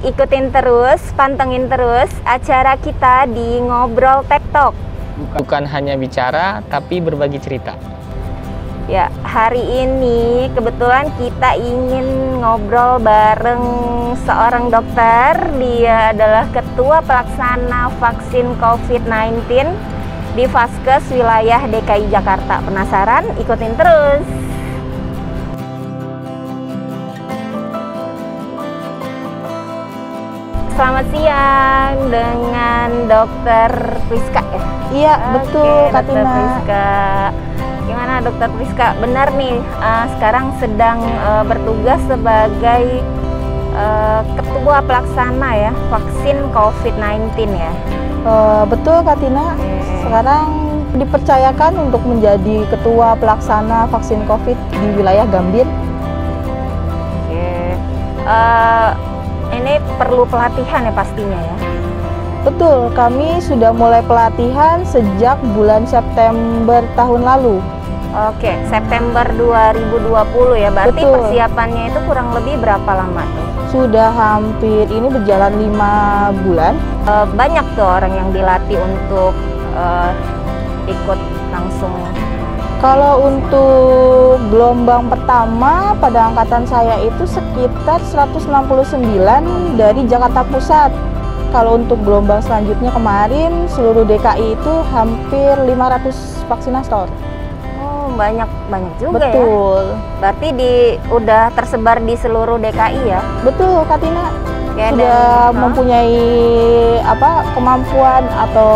ikutin terus, pantengin terus acara kita di Ngobrol Tektok. Bukan hanya bicara, tapi berbagi cerita. Ya, hari ini kebetulan kita ingin ngobrol bareng seorang dokter. Dia adalah Ketua Pelaksana Vaksin COVID-19 di Vaskes wilayah DKI Jakarta. Penasaran? Ikutin terus. Selamat siang dengan Dokter Priska ya? Iya, betul Kak Dokter Tina. Priska. Gimana Dokter Priska? Benar nih, sekarang sedang bertugas sebagai Ketua Pelaksana ya, vaksin COVID-19 ya? Betul Kak Tina. Sekarang dipercayakan untuk menjadi Ketua Pelaksana vaksin COVID di wilayah Gambir. Ini perlu pelatihan ya pastinya ya? Betul, kami sudah mulai pelatihan sejak bulan September tahun lalu. Oke, September 2020 ya, berarti Betul. Persiapannya itu kurang lebih berapa lama tuh? Sudah hampir, ini berjalan 5 bulan. Banyak tuh orang yang dilatih untuk ikut langsung. Kalau untuk gelombang pertama pada angkatan saya itu sekitar 169 dari Jakarta Pusat. Kalau untuk gelombang selanjutnya kemarin seluruh DKI itu hampir 500 vaksinator. Oh, banyak juga. Betul. Ya. Berarti udah tersebar di seluruh DKI ya? Betul, Kak Tina. Ya, sudah mempunyai kemampuan atau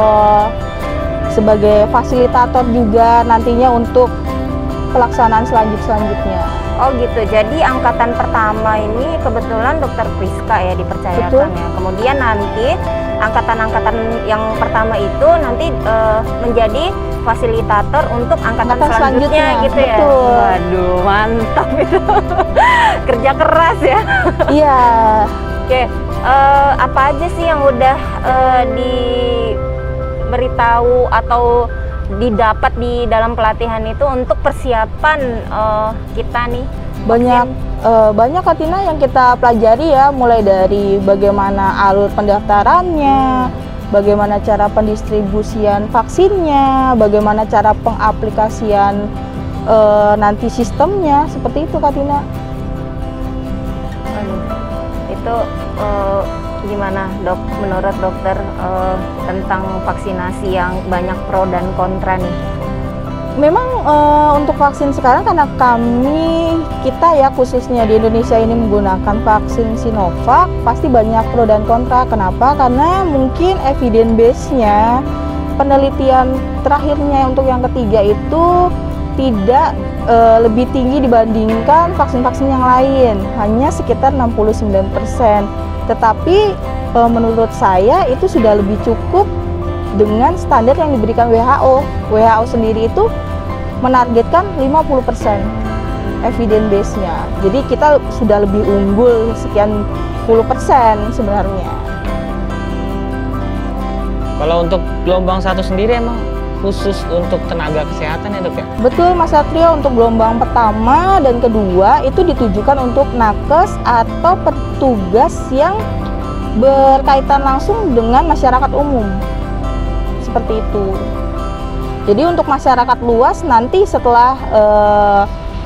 sebagai fasilitator juga nantinya untuk pelaksanaan selanjutnya. Oh gitu, jadi angkatan pertama ini kebetulan Dokter Priska ya dipercayakan. Betul. Ya. Kemudian nanti angkatan-angkatan yang pertama itu nanti menjadi fasilitator untuk angkatan selanjutnya gitu ya. Betul. Waduh, mantap itu. Kerja keras ya. Iya. Oke, apa aja sih yang udah diberitahu atau didapat di dalam pelatihan itu untuk persiapan kita nih? Banyak Kak Tina yang kita pelajari ya, mulai dari bagaimana alur pendaftarannya, bagaimana cara pendistribusian vaksinnya, bagaimana cara pengaplikasian nanti sistemnya, seperti itu Kak Tina. Itu gimana dok, menurut dokter tentang vaksinasi yang banyak pro dan kontra nih? Memang untuk vaksin sekarang karena kita ya khususnya di Indonesia ini menggunakan vaksin Sinovac, pasti banyak pro dan kontra. Kenapa? Karena mungkin evidence base-nya, penelitian terakhirnya untuk yang ketiga itu tidak lebih tinggi dibandingkan vaksin-vaksin yang lain, hanya sekitar 69%. Tetapi menurut saya itu sudah lebih cukup dengan standar yang diberikan WHO. WHO sendiri itu menargetkan 50% evidence base-nya. Jadi kita sudah lebih unggul sekian puluh persen sebenarnya. Kalau untuk gelombang 1 sendiri emang khusus untuk tenaga kesehatan ya dok ya? Betul Mas Satrio, untuk gelombang pertama dan kedua itu ditujukan untuk nakes atau petugas yang berkaitan langsung dengan masyarakat umum. Seperti itu. Jadi untuk masyarakat luas nanti setelah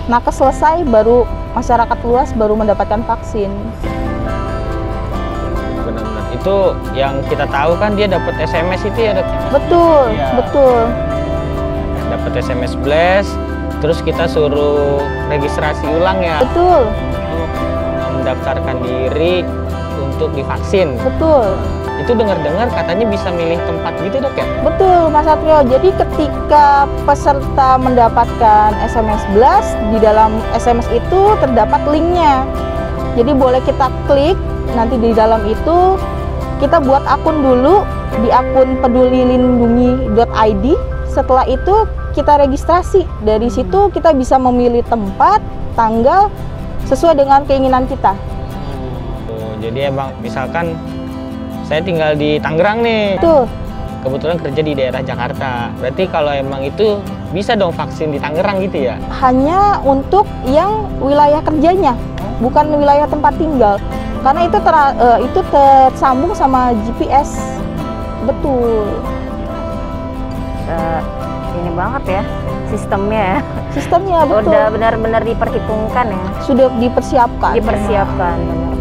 nakes selesai baru masyarakat luas baru mendapatkan vaksin. Benar-benar. Itu yang kita tahu kan dia dapat SMS itu ya dok? Betul, Ya. betul. Dapat SMS blast, terus kita suruh registrasi ulang ya? Betul. Untuk mendaftarkan diri untuk divaksin. Betul. Itu dengar-dengar katanya bisa milih tempat gitu dok ya? Betul Mas Satrio, jadi ketika peserta mendapatkan SMS blast, di dalam SMS itu terdapat linknya. Jadi boleh kita klik, nanti di dalam itu kita buat akun dulu di akun pedulilindungi.id. Setelah itu kita registrasi, dari situ kita bisa memilih tempat, tanggal, sesuai dengan keinginan kita. Jadi emang misalkan saya tinggal di Tangerang nih. Betul. Kebetulan kerja di daerah Jakarta. Berarti kalau emang itu bisa dong vaksin di Tangerang gitu ya? Hanya untuk yang wilayah kerjanya, bukan wilayah tempat tinggal. Karena itu tersambung sama GPS. Betul. Ini banget ya sistemnya ya. Sistemnya betul. Udah benar-benar diperhitungkan ya. Sudah dipersiapkan. Dipersiapkan benar.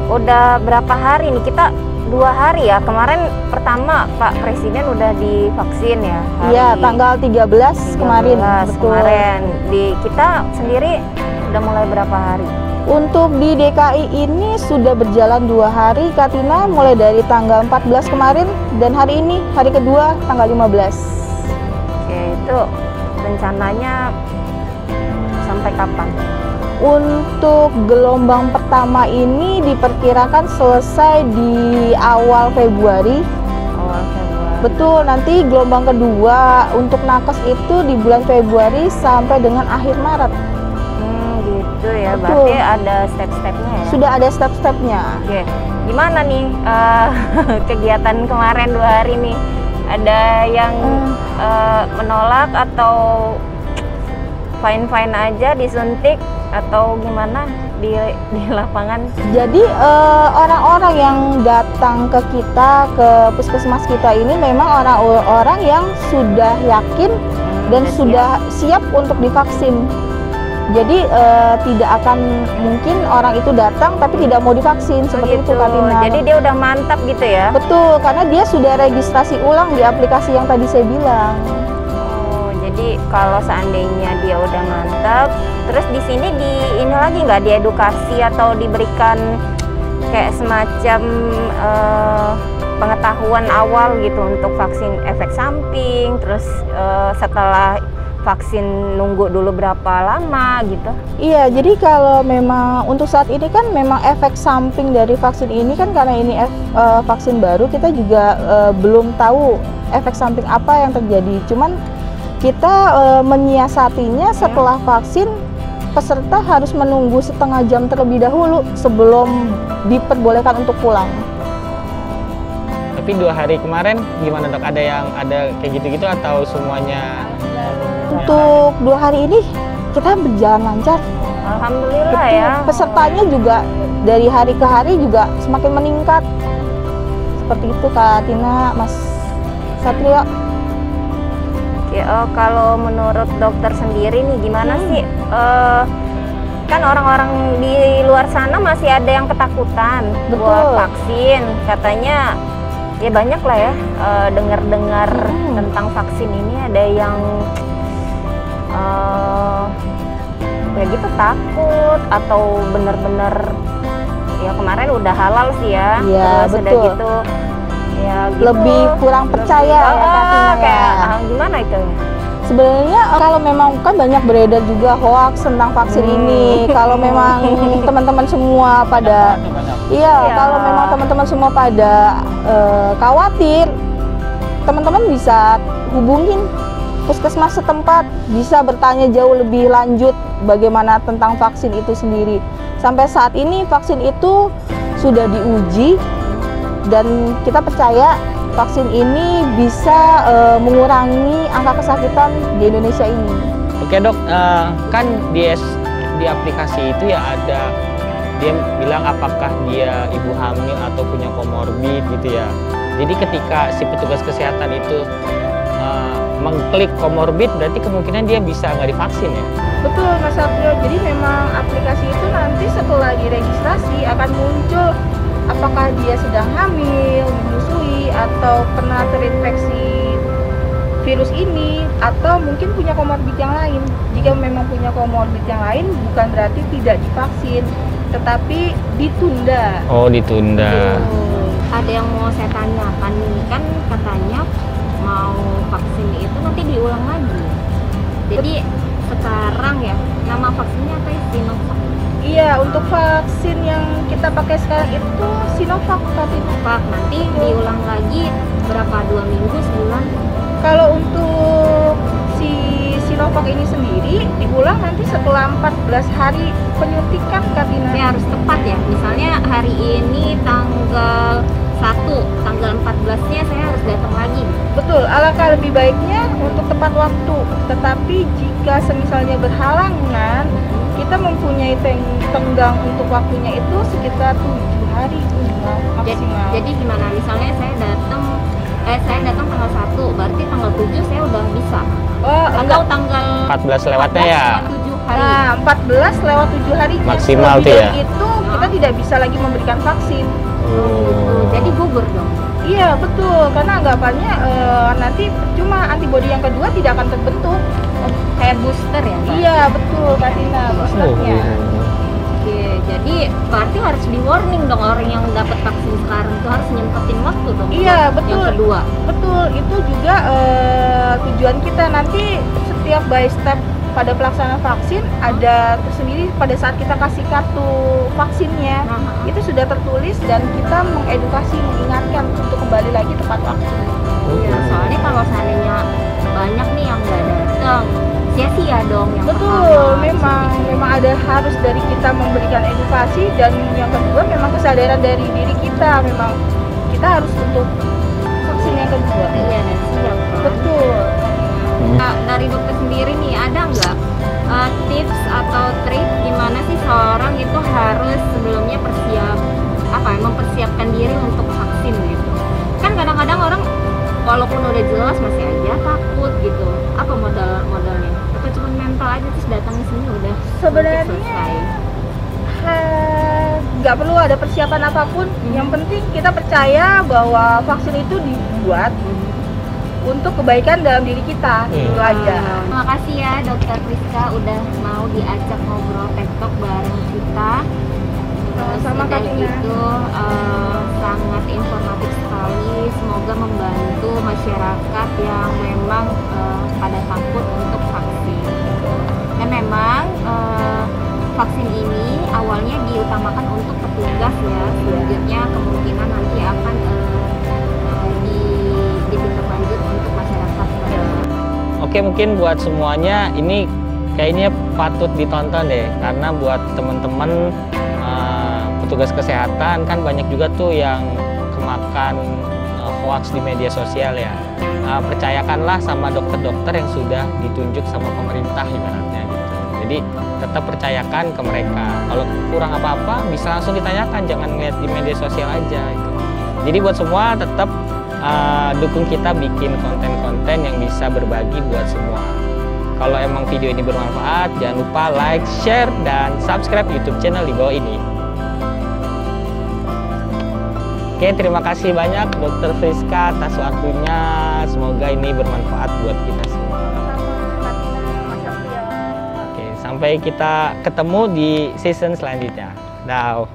Udah berapa hari nih kita? 2 hari ya. Kemarin pertama Pak Presiden udah divaksin ya. Iya, tanggal 13 kemarin. Betul. Kemarin di kita sendiri udah mulai berapa hari? Untuk di DKI ini sudah berjalan 2 hari, Kak Tina, mulai dari tanggal 14 kemarin dan hari ini hari kedua tanggal 15. Oke, itu rencananya sampai kapan? Untuk gelombang pertama ini diperkirakan selesai di awal Februari. Awal Februari. Betul, nanti gelombang kedua untuk nakes itu di bulan Februari sampai dengan akhir Maret. Gitu ya, Betul. berarti ada step-stepnya ya? Sudah ada step-stepnya. Oke, gimana nih kegiatan kemarin 2 hari nih? Ada yang menolak atau fine-fine aja disuntik atau gimana di lapangan? Jadi orang-orang yang datang ke kita, ke puskesmas kita ini memang orang-orang yang sudah yakin dan sudah siap untuk divaksin. Jadi tidak akan mungkin orang itu datang tapi tidak mau divaksin, seperti itu Kak Tina. Jadi dia udah mantap gitu ya? Betul, karena dia sudah registrasi ulang di aplikasi yang tadi saya bilang. Jadi kalau seandainya dia udah mantap, terus di sini ini lagi nggak diedukasi atau diberikan kayak semacam pengetahuan awal gitu untuk vaksin efek samping, terus setelah vaksin nunggu dulu berapa lama gitu? Iya, jadi kalau memang untuk saat ini kan memang efek samping dari vaksin ini kan karena ini vaksin baru, kita juga belum tahu efek samping apa yang terjadi. Cuman kita menyiasatinya setelah vaksin, peserta harus menunggu setengah jam terlebih dahulu sebelum diperbolehkan untuk pulang. Tapi 2 hari kemarin gimana dok? Ada kayak gitu-gitu atau semuanya? Untuk 2 hari ini kita berjalan lancar. Alhamdulillah. Betul. Ya. Pesertanya juga dari hari ke hari juga semakin meningkat. Seperti itu Kak Tina, Mas Satrio. Kalau menurut dokter sendiri nih gimana sih? Kan orang-orang di luar sana masih ada yang ketakutan buat vaksin. Katanya ya banyak lah ya dengar-dengar tentang vaksin ini, ada yang ya gitu takut atau benar-benar ya kemarin udah halal sih ya. Iya, terus betul. udah gitu ya gitu, Lebih kurang percaya ya Kak Tina, kayak gimana itu? Sebenarnya kalau memang kan banyak beredar juga hoax tentang vaksin ini. Kalau memang teman-teman semua pada kalau memang teman-teman semua pada khawatir, teman-teman bisa hubungin puskesmas setempat, bisa bertanya jauh lebih lanjut bagaimana tentang vaksin itu sendiri. Sampai saat ini vaksin itu sudah diuji dan kita percaya vaksin ini bisa mengurangi angka kesakitan di Indonesia ini. Oke dok, kan di aplikasi itu ya ada, dia bilang apakah dia ibu hamil atau punya komorbid gitu ya. Jadi ketika si petugas kesehatan itu mengklik komorbid, berarti kemungkinan dia bisa nggak divaksin ya? Betul Mas Satrio, jadi memang aplikasi itu nanti setelah diregistrasi akan muncul apakah dia sedang hamil, menyusui, atau pernah terinfeksi virus ini, atau mungkin punya komorbid yang lain. Jika memang punya komorbid yang lain, bukan berarti tidak divaksin, tetapi ditunda. Oh, ditunda. Ada yang mau saya tanyakan nih, kan katanya mau vaksin itu nanti diulang lagi. Jadi sekarang ya, nama vaksinnya apa ya? Sinovac. Iya, untuk vaksin yang kita pakai sekarang itu Sinovac. Sinovac nanti diulang lagi berapa? 2 minggu, sebulan? Kalau untuk si Sinovac ini sendiri diulang nanti setelah 14 hari penyuntikan, Kak Tina. Ini harus tepat ya. Misalnya hari ini tanggal 1, tanggal 14-nya saya harus datang lagi. Betul, alangkah lebih baiknya untuk tepat waktu. Tetapi jika semisalnya berhalangan, kita mempunyai tenggang untuk waktunya itu sekitar 7 hari maksimal. Jadi gimana? Misalnya saya datang tanggal 1, berarti tanggal 7 saya udah bisa. Oh, Atau tanggal 14 lewatnya ya. 7 hari. Nah, 14 lewat 7 hari Maksimal tuh ya? Itu kita tidak bisa lagi memberikan vaksin. Oh. Jadi gugur dong. Iya betul, karena anggapannya nanti cuma antibodi yang kedua tidak akan terbentuk. Kayak booster ya, Mbak? Iya betul, Kak Tina, boosternya. Oke, jadi berarti harus di warning dong orang yang dapat vaksin sekarang itu harus nyempetin waktu dong. Iya, buat betul. Yang kedua. Betul, itu juga tujuan kita nanti setiap by step pada pelaksanaan vaksin ada tersendiri pada saat kita kasih kartu vaksinnya. Itu sudah tertulis dan kita mengedukasi, mengingatkan untuk kembali lagi tepat waktu. Iya, soalnya kalau seandainya banyak nih yang nggak datang, sia-sia dong yang Betul, pertama. memang ada harus dari kita memberikan edukasi, dan yang kedua memang kesadaran dari diri kita, memang kita harus untuk vaksin yang kedua. Iya, dan siap kan? Betul. Nah, dari dokter sendiri nih, ada nggak tips atau trik gimana sih seorang itu harus sebelumnya mempersiapkan diri untuk vaksin gitu? Kan kadang-kadang orang walaupun udah jelas masih aja takut gitu. Apa modalnya? Apa cuma mental aja terus datang ke sini udah Sebenarnya selesai? Nggak perlu ada persiapan apapun. Yang penting kita percaya bahwa vaksin itu dibuat untuk kebaikan dalam diri kita. Itu aja. Terima kasih ya Dokter Priska udah mau diajak ngobrol TikTok bareng kita. Sama Kak Tina. Itu sangat informatif sekali. Semoga membantu masyarakat yang memang pada takut untuk vaksin. Dan memang vaksin ini awalnya diutamakan untuk petugas ya. Selanjutnya kemungkinan nanti akan ditindaklanjut untuk masyarakat. Oke, mungkin buat semuanya ini kayaknya patut ditonton deh, karena buat teman-teman petugas kesehatan kan banyak juga tuh yang kemakan hoax di media sosial ya. Percayakanlah sama dokter-dokter yang sudah ditunjuk sama pemerintah ibaratnya gitu. Jadi tetap percayakan ke mereka. Kalau kurang apa-apa bisa langsung ditanyakan, jangan ngeliat di media sosial aja gitu. Jadi buat semua tetap dukung kita bikin konten-konten yang bisa berbagi buat semua. Kalau emang video ini bermanfaat, jangan lupa like, share, dan subscribe YouTube channel di bawah ini. Oke, terima kasih banyak Dokter Priska atas waktunya. Semoga ini bermanfaat buat kita semua. Oke, sampai kita ketemu di season selanjutnya. Dah.